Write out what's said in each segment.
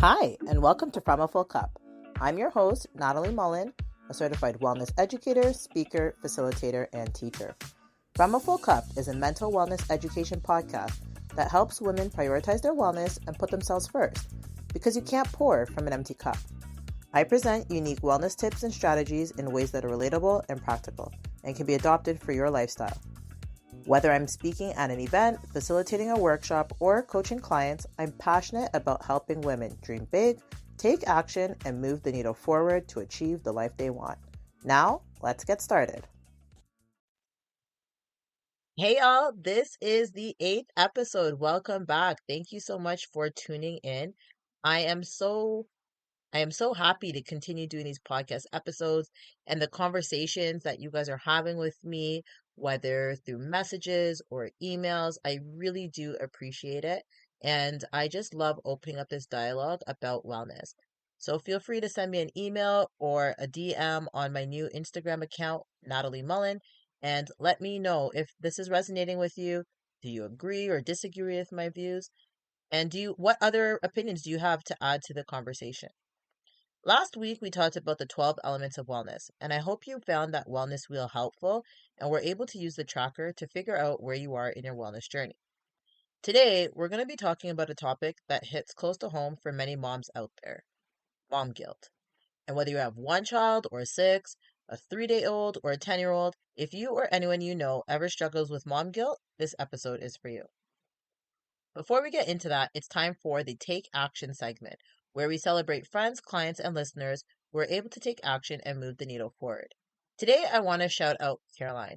Hi, and welcome to From a Full Cup. I'm your host, Natalie Mullen, a certified wellness educator, speaker, facilitator, and teacher. From a Full Cup is a mental wellness education podcast that helps women prioritize their wellness and put themselves first, because you can't pour from an empty cup. I present unique wellness tips and strategies in ways that are relatable and practical and can be adopted for your lifestyle. Whether I'm speaking at an event, facilitating a workshop, or coaching clients, I'm passionate about helping women dream big, take action, and move the needle forward to achieve the life they want. Now, let's get started. Hey, y'all, this is the 8th episode. Welcome back. Thank you so much for tuning in. I am so I am so happy to continue doing these podcast episodes and the conversations that you guys are having with me, whether through messages or emails. I really do appreciate it. And I just love opening up this dialogue about wellness. So feel free to send me an email or a DM on my new Instagram account, Natalie Mullen, and let me know if this is resonating with you. Do you agree or disagree with my views? And what other opinions do you have to add to the conversation? Last week, we talked about the 12 elements of wellness, and I hope you found that wellness wheel helpful and were able to use the tracker to figure out where you are in your wellness journey. Today, we're going to be talking about a topic that hits close to home for many moms out there: mom guilt. And whether you have one child or six, a 3-day old or a 10-year-old, if you or anyone you know ever struggles with mom guilt, this episode is for you. Before we get into that, it's time for the Take Action segment, where we celebrate friends, clients, and listeners who are able to take action and move the needle forward. Today, I want to shout out Caroline.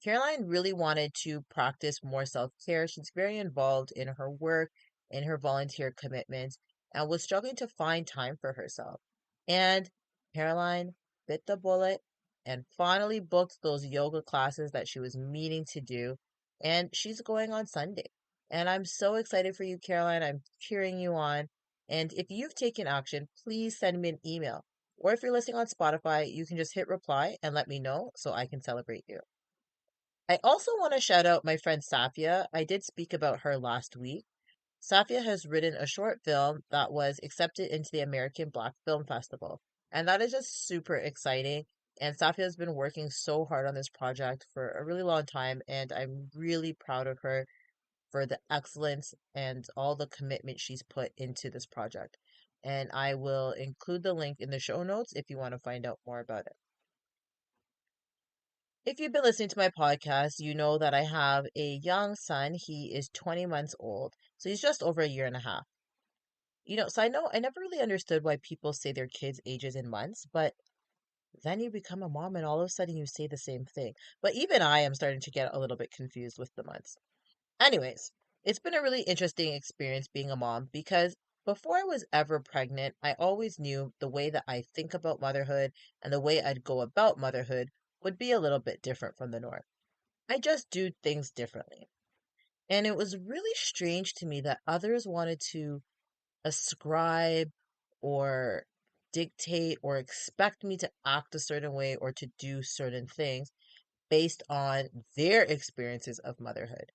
Caroline really wanted to practice more self care. She's very involved in her work, in her volunteer commitments, and was struggling to find time for herself. And Caroline bit the bullet and finally booked those yoga classes that she was meaning to do. And she's going on Sunday. And I'm so excited for you, Caroline. I'm cheering you on. And if you've taken action, please send me an email. Or if you're listening on Spotify, you can just hit reply and let me know so I can celebrate you. I also want to shout out my friend Safia. I did speak about her last week. Safia has written a short film that was accepted into the American Black Film Festival. And that is just super exciting. And Safia has been working so hard on this project for a really long time. And I'm really proud of her for the excellence and all the commitment she's put into this project. And I will include the link in the show notes if you want to find out more about it. If you've been listening to my podcast, you know that I have a young son. He is 20 months old, so he's just over a year and a half. So I never really understood why people say their kids' ages in months, but then you become a mom and all of a sudden you say the same thing. But even I am starting to get a little bit confused with the months. Anyways, it's been a really interesting experience being a mom because before I was ever pregnant, I always knew the way that I think about motherhood and the way I'd go about motherhood would be a little bit different from the norm. I just do things differently. And it was really strange to me that others wanted to ascribe or dictate or expect me to act a certain way or to do certain things based on their experiences of motherhood.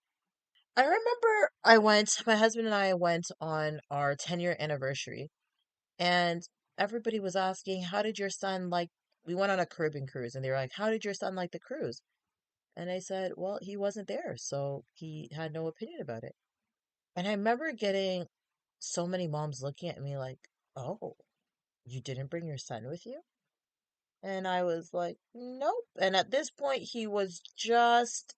I remember my husband and I went on our 10-year anniversary, and everybody was asking, how did your son like? We went on a Caribbean cruise, and they were like, how did your son like the cruise? And I said, well, he wasn't there, so he had no opinion about it. And I remember getting so many moms looking at me like, oh, you didn't bring your son with you? And I was like, nope. And at this point, he was just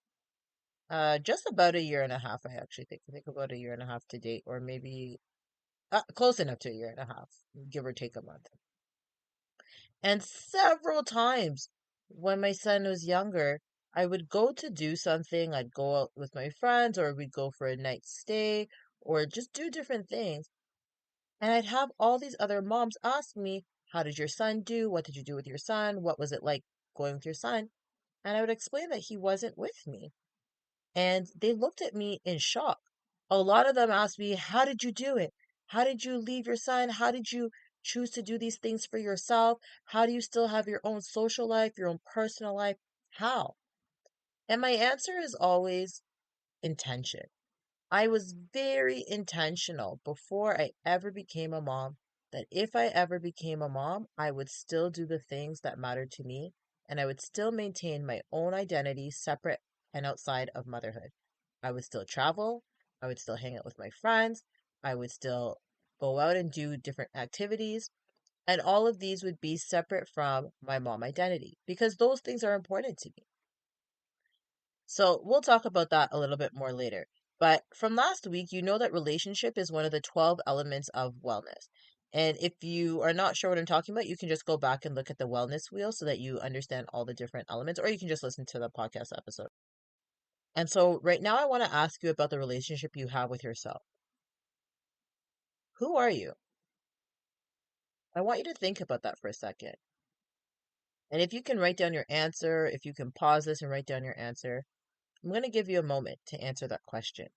about a year and a half, I actually think. I think about a year and a half to date, or maybe close enough to a year and a half, give or take a month. And several times when my son was younger, I would go to do something. I'd go out with my friends, or we'd go for a night stay, or just do different things. And I'd have all these other moms ask me, how did your son do? What did you do with your son? What was it like going with your son? And I would explain that he wasn't with me. And they looked at me in shock. A lot of them asked me, how did you do it? How did you leave your son? How did you choose to do these things for yourself? How do you still have your own social life, your own personal life? How? And my answer is always intention. I was very intentional before I ever became a mom that if I ever became a mom, I would still do the things that mattered to me and I would still maintain my own identity separate and outside of motherhood. I would still travel, I would still hang out with my friends, I would still go out and do different activities, and all of these would be separate from my mom identity because those things are important to me. So we'll talk about that a little bit more later. But from last week, you know that relationship is one of the 12 elements of wellness. And if you are not sure what I'm talking about, you can just go back and look at the wellness wheel so that you understand all the different elements, or you can just listen to the podcast episode. And so right now, I want to ask you about the relationship you have with yourself. Who are you? I want you to think about that for a second. And if you can write down your answer, if you can pause this and write down your answer, I'm going to give you a moment to answer that question.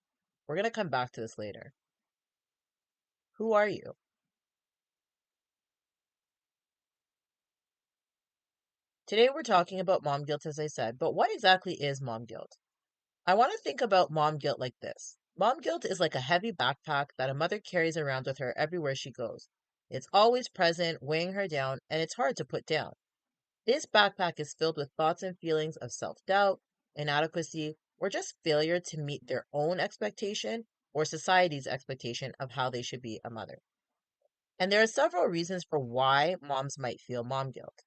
We're going to come back to this later. Who are you? Today we're talking about mom guilt, as I said, but what exactly is mom guilt? I want to think about mom guilt like this. Mom guilt is like a heavy backpack that a mother carries around with her everywhere she goes. It's always present, weighing her down, and it's hard to put down. This backpack is filled with thoughts and feelings of self doubt, inadequacy, or just failure to meet their own expectation or society's expectation of how they should be a mother. And there are several reasons for why moms might feel mom guilt.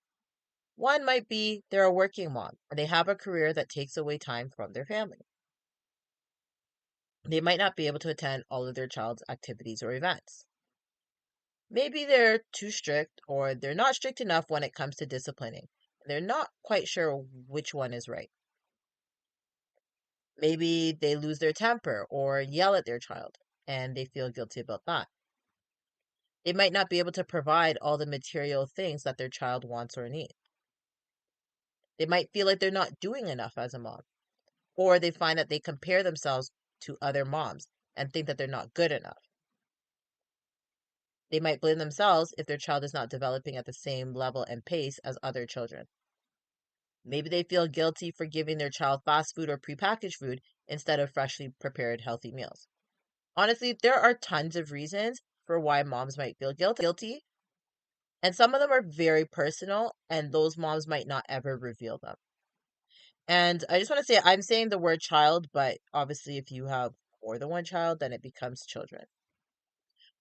One might be they're a working mom and they have a career that takes away time from their family. They might not be able to attend all of their child's activities or events. Maybe they're too strict or they're not strict enough when it comes to disciplining. They're not quite sure which one is right. Maybe they lose their temper or yell at their child and they feel guilty about that. They might not be able to provide all the material things that their child wants or needs. They might feel like they're not doing enough as a mom, or they find that they compare themselves to other moms and think that they're not good enough. They might blame themselves if their child is not developing at the same level and pace as other children. Maybe they feel guilty for giving their child fast food or prepackaged food instead of freshly prepared healthy meals. Honestly, there are tons of reasons for why moms might feel guilty, and some of them are very personal, and those moms might not ever reveal them. And I just want to say, I'm saying the word child, but obviously, if you have more than one child, then it becomes children.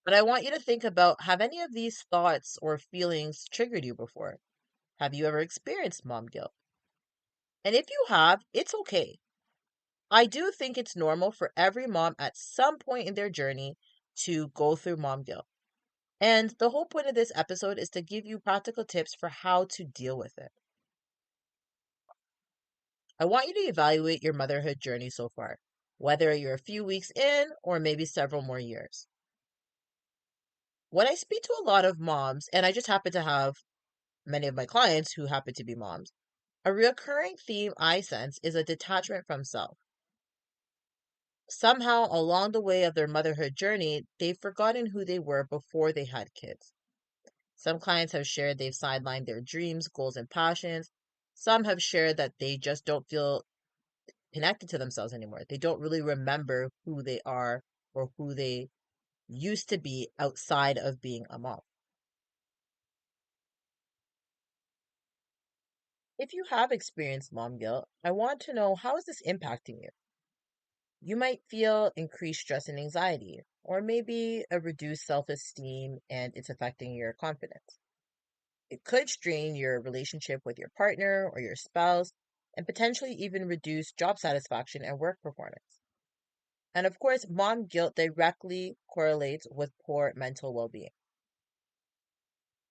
But I want you to think about, have any of these thoughts or feelings triggered you before? Have you ever experienced mom guilt? And if you have, it's okay. I do think it's normal for every mom at some point in their journey to go through mom guilt. And the whole point of this episode is to give you practical tips for how to deal with it. I want you to evaluate your motherhood journey so far, whether you're a few weeks in or maybe several more years. When I speak to a lot of moms, and I just happen to have many of my clients who happen to be moms, a recurring theme I sense is a detachment from self. Somehow, along the way of their motherhood journey, they've forgotten who they were before they had kids. Some clients have shared they've sidelined their dreams, goals, and passions. Some have shared that they just don't feel connected to themselves anymore. They don't really remember who they are or who they used to be outside of being a mom. If you have experienced mom guilt, I want to know, how is this impacting you? You might feel increased stress and anxiety, or maybe a reduced self esteem and it's affecting your confidence. It could strain your relationship with your partner or your spouse and potentially even reduce job satisfaction and work performance. And of course, mom guilt directly correlates with poor mental well being.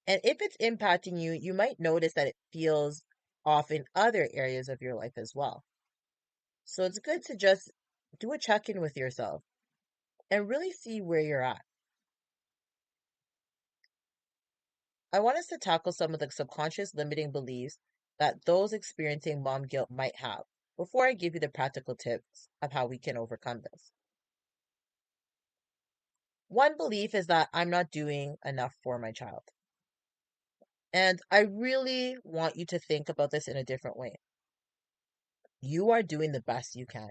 And if it's impacting you, you might notice that it feels off in other areas of your life as well. So it's good to just do a check in with yourself and really see where you're at. I want us to tackle some of the subconscious limiting beliefs that those experiencing mom guilt might have before I give you the practical tips of how we can overcome this. One belief is that I'm not doing enough for my child. And I really want you to think about this in a different way. You are doing the best you can.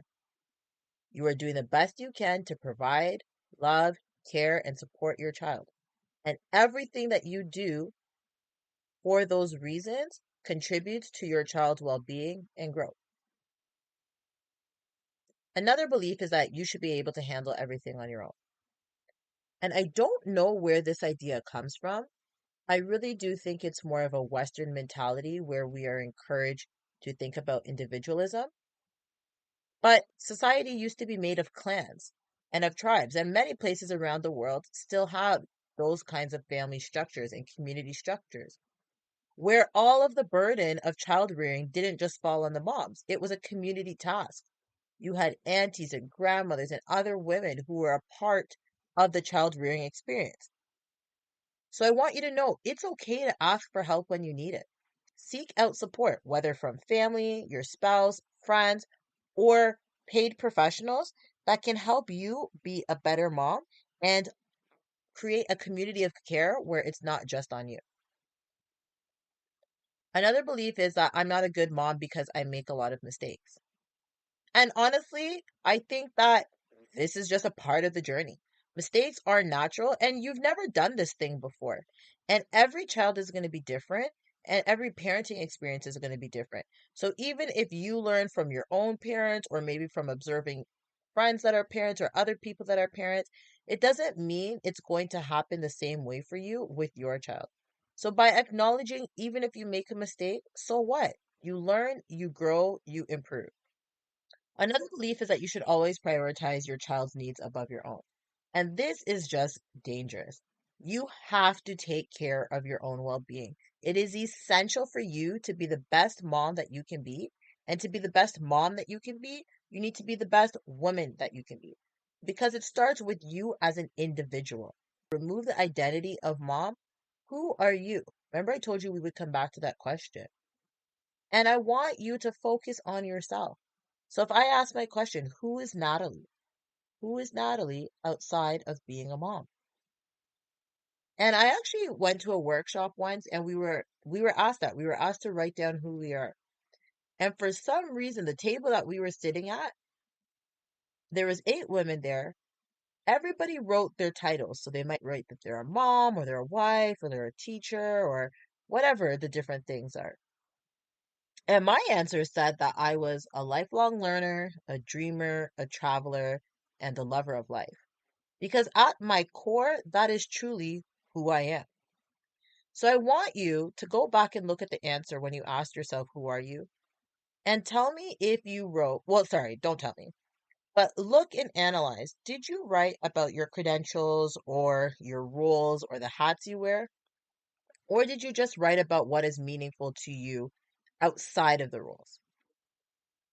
You are doing the best you can to provide, love, care, and support your child. And everything that you do for those reasons contributes to your child's well-being and growth. Another belief is that you should be able to handle everything on your own. And I don't know where this idea comes from. I really do think it's more of a Western mentality where we are encouraged to think about individualism. But society used to be made of clans and of tribes, and many places around the world still have those kinds of family structures and community structures where all of the burden of child rearing didn't just fall on the moms. It was a community task. You had aunties and grandmothers and other women who were a part of the child rearing experience. So I want you to know it's okay to ask for help when you need it. Seek out support, whether from family, your spouse, friends, or paid professionals that can help you be a better mom and create a community of care where it's not just on you. Another belief is that I'm not a good mom because I make a lot of mistakes. And honestly, I think that this is just a part of the journey. Mistakes are natural, and you've never done this thing before. And every child is going to be different, and every parenting experience is going to be different. So even if you learn from your own parents, or maybe from observing friends that are parents or other people that are parents, it doesn't mean it's going to happen the same way for you with your child. So by acknowledging, even if you make a mistake, so what? You learn, you grow, you improve. Another belief is that you should always prioritize your child's needs above your own. And this is just dangerous. You have to take care of your own well being. It is essential for you to be the best mom that you can be. And to be the best mom that you can be, you need to be the best woman that you can be. Because it starts with you as an individual. Remove the identity of mom. Who are you? Remember, I told you we would come back to that question. And I want you to focus on yourself. So if I ask my question, who is Natalie? Who is Natalie outside of being a mom? And I actually went to a workshop once and we were asked that. We were asked to write down who we are. And for some reason, the table that we were sitting at, there was 8 women there. Everybody wrote their titles. So they might write that they're a mom or they're a wife or they're a teacher or whatever the different things are. And my answer said that I was a lifelong learner, a dreamer, a traveler, and a lover of life. Because at my core, that is truly who I am. So I want you to go back and look at the answer when you ask yourself, who are you? And tell me if you wrote, well, sorry, don't tell me, but look and analyze. Did you write about your credentials or your roles or the hats you wear? Or did you just write about what is meaningful to you outside of the roles?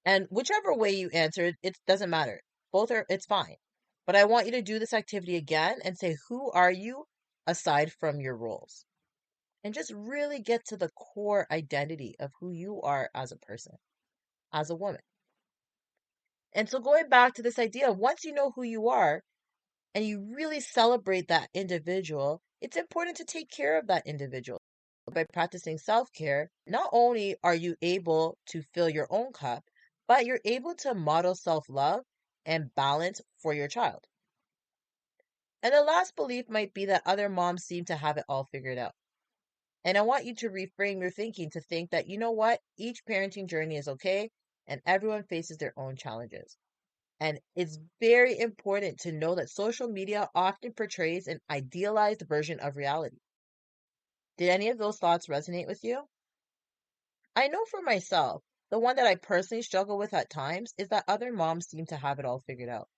And whichever way you answered, it doesn't matter. It's fine. But I want you to do this activity again and say, who are you aside from your roles? And just really get to the core identity of who you are as a person, as a woman. And so going back to this idea, once you know who you are and you really celebrate that individual, it's important to take care of that individual. By practicing self care, not only are you able to fill your own cup, but you're able to model self love and balance for your child. And the last belief might be that other moms seem to have it all figured out. And I want you to reframe your thinking to think that, you know what, each parenting journey is okay and everyone faces their own challenges. And it's very important to know that social media often portrays an idealized version of reality. Did any of those thoughts resonate with you? I know for myself, the one that I personally struggle with at times is that other moms seem to have it all figured out.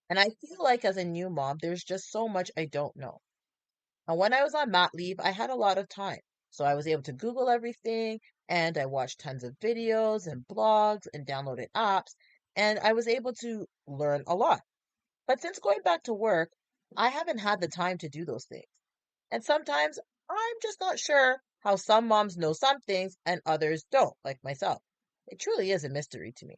And I feel like as a new mom, there's just so much I don't know. And when I was on mat leave, I had a lot of time. So I was able to Google everything and I watched tons of videos and blogs and downloaded apps. And I was able to learn a lot. But since going back to work, I haven't had the time to do those things. And sometimes I'm just not sure how some moms know some things and others don't, like myself. It truly is a mystery to me.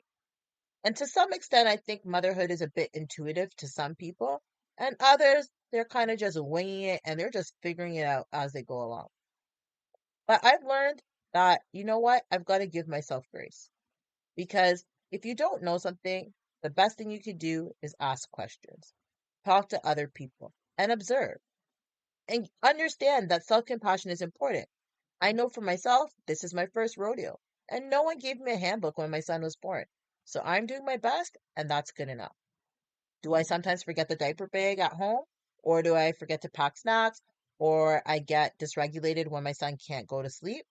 And to some extent, I think motherhood is a bit intuitive to some people, and others, they're kind of just winging it and they're just figuring it out as they go along. But I've learned that, you know what? I've got to give myself grace because if you don't know something, the best thing you can do is ask questions, talk to other people, and observe. And understand that self-compassion is important. I know for myself, this is my first rodeo, and no one gave me a handbook when my son was born. So I'm doing my best, and that's good enough. Do I sometimes forget the diaper bag at home? Or do I forget to pack snacks? Or I get dysregulated when my son can't go to sleep?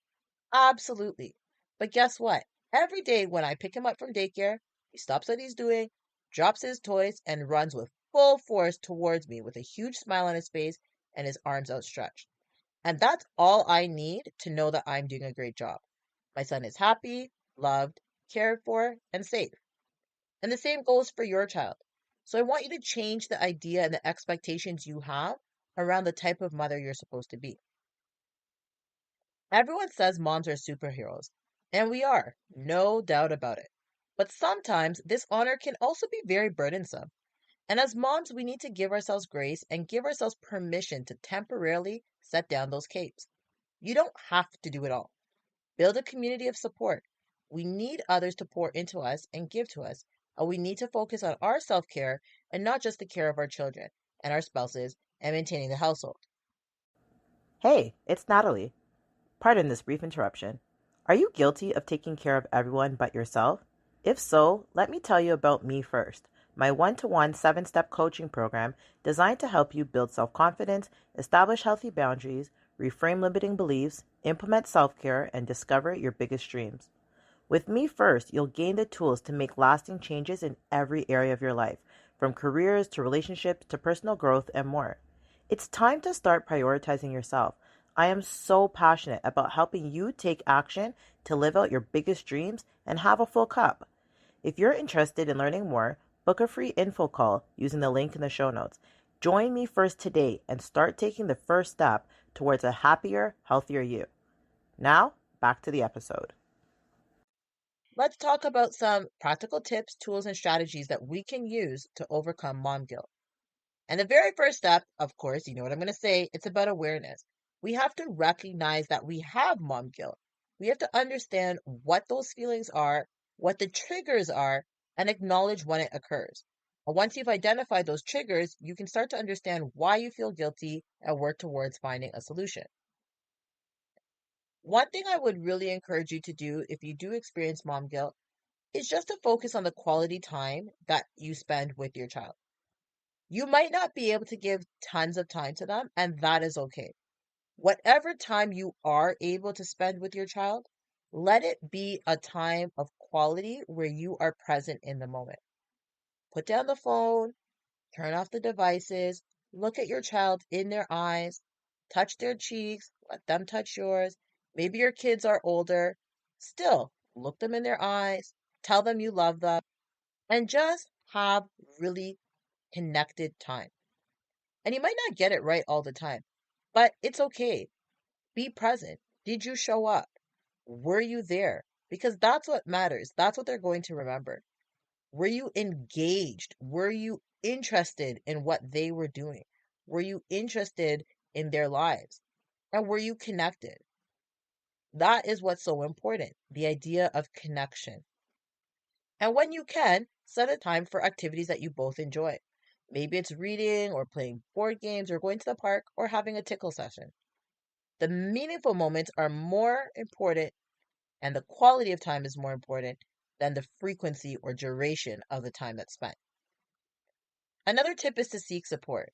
Absolutely. But guess what? Every day when I pick him up from daycare, he stops what he's doing, drops his toys, and runs with full force towards me with a huge smile on his face and his arms outstretched. And that's all I need to know that I'm doing a great job. My son is happy, loved, cared for, and safe. And the same goes for your child. So I want you to change the idea and the expectations you have around the type of mother you're supposed to be. Everyone says moms are superheroes, and we are, no doubt about it. But sometimes this honor can also be very burdensome. And as moms, we need to give ourselves grace and give ourselves permission to temporarily set down those capes. You don't have to do it all. Build a community of support. We need others to pour into us and give to us. And we need to focus on our self care and not just the care of our children and our spouses and maintaining the household. Hey, it's Natalie. Pardon this brief interruption. Are you guilty of taking care of everyone but yourself? If so, let me tell you about Me First, my one-to-one 7-step coaching program designed to help you build self-confidence, establish healthy boundaries, reframe limiting beliefs, implement self-care, and discover your biggest dreams. With Me First, you'll gain the tools to make lasting changes in every area of your life, from careers to relationships to personal growth and more. It's time to start prioritizing yourself. I am so passionate about helping you take action to live out your biggest dreams and have a full cup. If you're interested in learning more, book a free info call using the link in the show notes. Join Me First today and start taking the first step towards a happier, healthier you. Now, back to the episode. Let's talk about some practical tips, tools, and strategies that we can use to overcome mom guilt. And the very first step, of course, you know what I'm going to say, it's about awareness. We have to recognize that we have mom guilt. We have to understand what those feelings are, what the triggers are, and acknowledge when it occurs. And once you've identified those triggers, you can start to understand why you feel guilty and work towards finding a solution. One thing I would really encourage you to do if you do experience mom guilt is just to focus on the quality time that you spend with your child. You might not be able to give tons of time to them, and that is okay. Whatever time you are able to spend with your child, let it be a time of quality where you are present in the moment. Put down the phone, turn off the devices, look at your child in their eyes, touch their cheeks, let them touch yours. Maybe your kids are older. Still, look them in their eyes, tell them you love them, and just have really connected time. And you might not get it right all the time, but it's okay. Be present. Did you show up? Were you there? Because that's what matters. That's what they're going to remember. Were you engaged? Were you interested in what they were doing? Were you interested in their lives? And were you connected? That is what's so important, the idea of connection. And when you can, set a time for activities that you both enjoy. Maybe it's reading or playing board games or going to the park or having a tickle session. The meaningful moments are more important and the quality of time is more important than the frequency or duration of the time that's spent. Another tip is to seek support.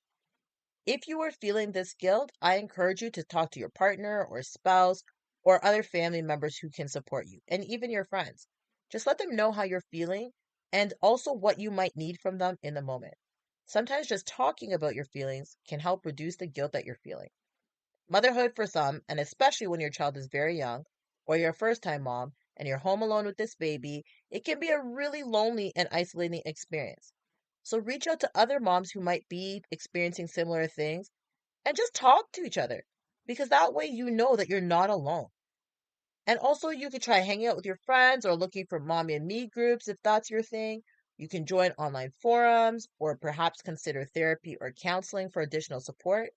If you are feeling this guilt, I encourage you to talk to your partner or spouse or other family members who can support you, and even your friends. Just let them know how you're feeling and also what you might need from them in the moment. Sometimes just talking about your feelings can help reduce the guilt that you're feeling. Motherhood for some, and especially when your child is very young or you're a first time mom and you're home alone with this baby, it can be a really lonely and isolating experience. So reach out to other moms who might be experiencing similar things and just talk to each other because that way you know that you're not alone. And also, you could try hanging out with your friends or looking for mommy and me groups if that's your thing. You can join online forums or perhaps consider therapy or counseling for additional support.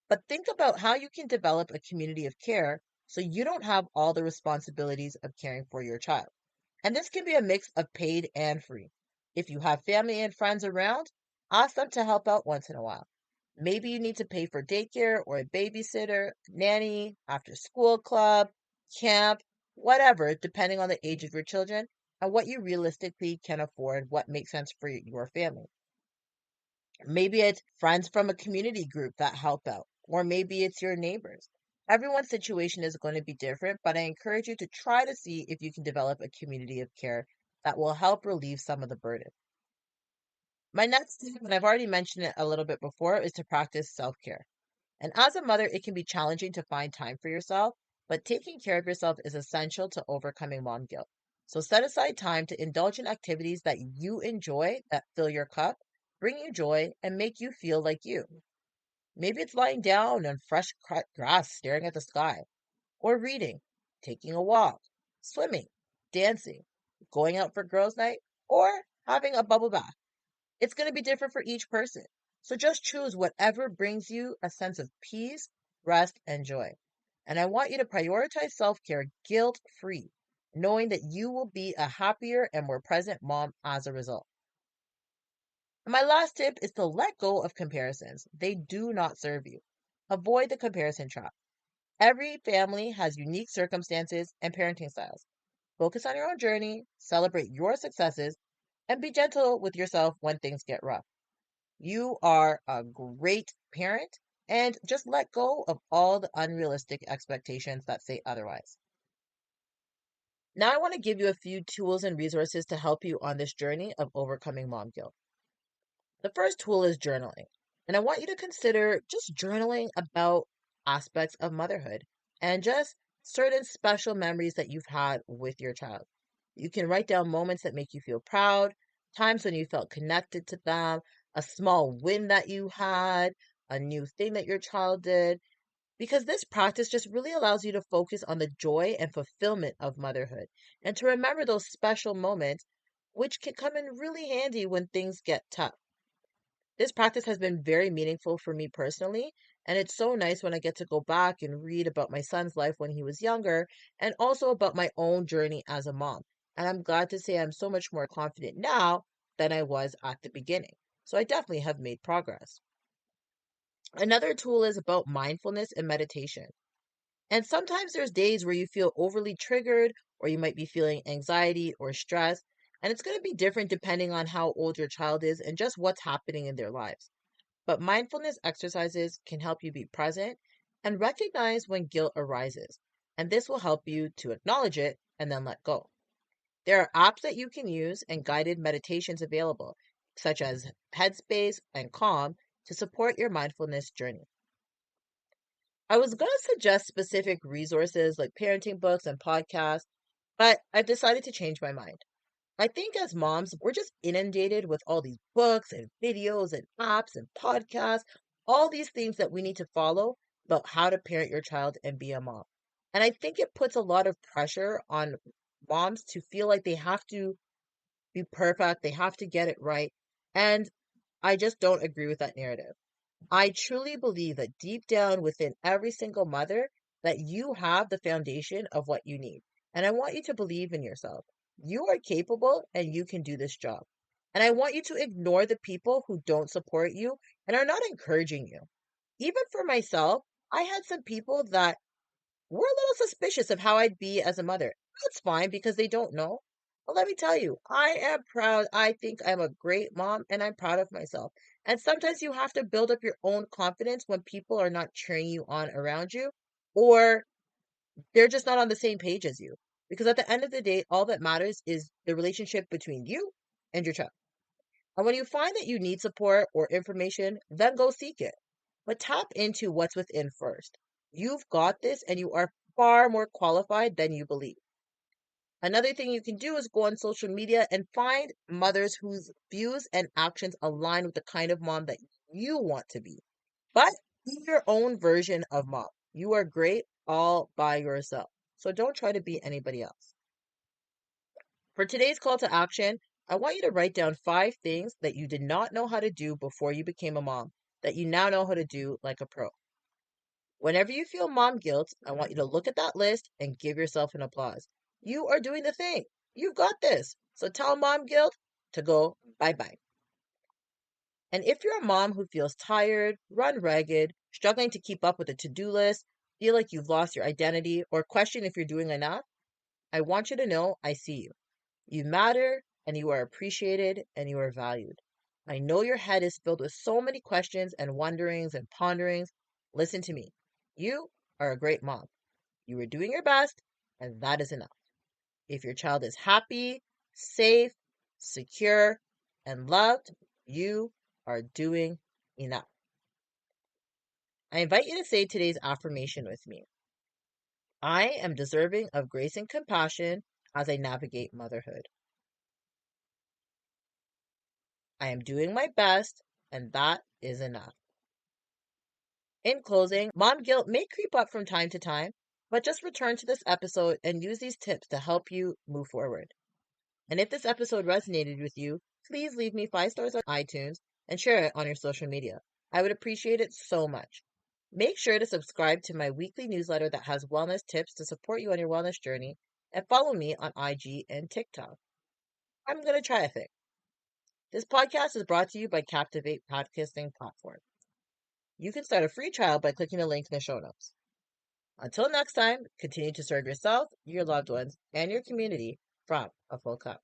But think about how you can develop a community of care so you don't have all the responsibilities of caring for your child. And this can be a mix of paid and free. If you have family and friends around, ask them to help out once in a while. Maybe you need to pay for daycare or a babysitter, nanny, after school club, camp, whatever, depending on the age of your children and what you realistically can afford, what makes sense for your family. Maybe it's friends from a community group that help out, or maybe it's your neighbors. Everyone's situation is going to be different, but I encourage you to try to see if you can develop a community of care that will help relieve some of the burden. My next tip, and I've already mentioned it a little bit before, is to practice self care. And as a mother, it can be challenging to find time for yourself, but taking care of yourself is essential to overcoming mom guilt. So set aside time to indulge in activities that you enjoy, that fill your cup, bring you joy, and make you feel like you. Maybe it's lying down on fresh cut grass staring at the sky, or reading, taking a walk, swimming, dancing, going out for girls' night, or having a bubble bath. It's going to be different for each person. So just choose whatever brings you a sense of peace, rest, and joy. And I want you to prioritize self care guilt free, knowing that you will be a happier and more present mom as a result. And my last tip is to let go of comparisons. They do not serve you. Avoid the comparison trap. Every family has unique circumstances and parenting styles. Focus on your own journey, celebrate your successes, and be gentle with yourself when things get rough. You are a great parent, and just let go of all the unrealistic expectations that say otherwise. Now, I want to give you a few tools and resources to help you on this journey of overcoming mom guilt. The first tool is journaling. And I want you to consider just journaling about aspects of motherhood and just certain special memories that you've had with your child. You can write down moments that make you feel proud, times when you felt connected to them, a small win that you had, a new thing that your child did, because this practice just really allows you to focus on the joy and fulfillment of motherhood and to remember those special moments, which can come in really handy when things get tough. This practice has been very meaningful for me personally, and it's so nice when I get to go back and read about my son's life when he was younger and also about my own journey as a mom. And I'm glad to say I'm so much more confident now than I was at the beginning. So I definitely have made progress. Another tool is about mindfulness and meditation. And sometimes there's days where you feel overly triggered or you might be feeling anxiety or stress. And it's going to be different depending on how old your child is and just what's happening in their lives. But mindfulness exercises can help you be present and recognize when guilt arises. And this will help you to acknowledge it and then let go. There are apps that you can use and guided meditations available, such as Headspace and Calm, to support your mindfulness journey. I was going to suggest specific resources like parenting books and podcasts, but I've decided to change my mind. I think as moms, we're just inundated with all these books and videos and apps and podcasts, all these things that we need to follow about how to parent your child and be a mom. And I think it puts a lot of pressure on moms to feel like they have to be perfect, they have to get it right. And I just don't agree with that narrative. I truly believe that deep down within every single mother that you have the foundation of what you need. And I want you to believe in yourself. You are capable and you can do this job. And I want you to ignore the people who don't support you and are not encouraging you. Even for myself, I had some people that were a little suspicious of how I'd be as a mother. That's fine because they don't know. But let me tell you, I am proud. I think I'm a great mom and I'm proud of myself. And sometimes you have to build up your own confidence when people are not cheering you on around you or they're just not on the same page as you. Because at the end of the day, all that matters is the relationship between you and your child. And when you find that you need support or information, then go seek it. But tap into what's within first. You've got this and you are far more qualified than you believe. Another thing you can do is go on social media and find mothers whose views and actions align with the kind of mom that you want to be. But be your own version of mom. You are great all by yourself. So don't try to be anybody else. For today's call to action, I want you to write down 5 things that you did not know how to do before you became a mom that you now know how to do like a pro. Whenever you feel mom guilt, I want you to look at that list and give yourself an applause. You are doing the thing. You've got this. So tell mom guilt to go bye bye. And if you're a mom who feels tired, run ragged, struggling to keep up with a to-do list, feel like you've lost your identity, or question if you're doing enough, I want you to know I see you. You matter, and you are appreciated, and you are valued. I know your head is filled with so many questions and wonderings and ponderings. Listen to me. You are a great mom. You are doing your best, and that is enough. If your child is happy, safe, secure, and loved, you are doing enough. I invite you to say today's affirmation with me. I am deserving of grace and compassion as I navigate motherhood. I am doing my best, and that is enough. In closing, mom guilt may creep up from time to time, but just return to this episode and use these tips to help you move forward. And if this episode resonated with you, please leave me 5 stars on iTunes and share it on your social media. I would appreciate it so much. Make sure to subscribe to my weekly newsletter that has wellness tips to support you on your wellness journey, and follow me on IG and TikTok. I'm going to try a thing. This podcast is brought to you by Captivate Podcasting Platform. You can start a free trial by clicking the link in the show notes. Until next time, continue to serve yourself, your loved ones, and your community from a full cup.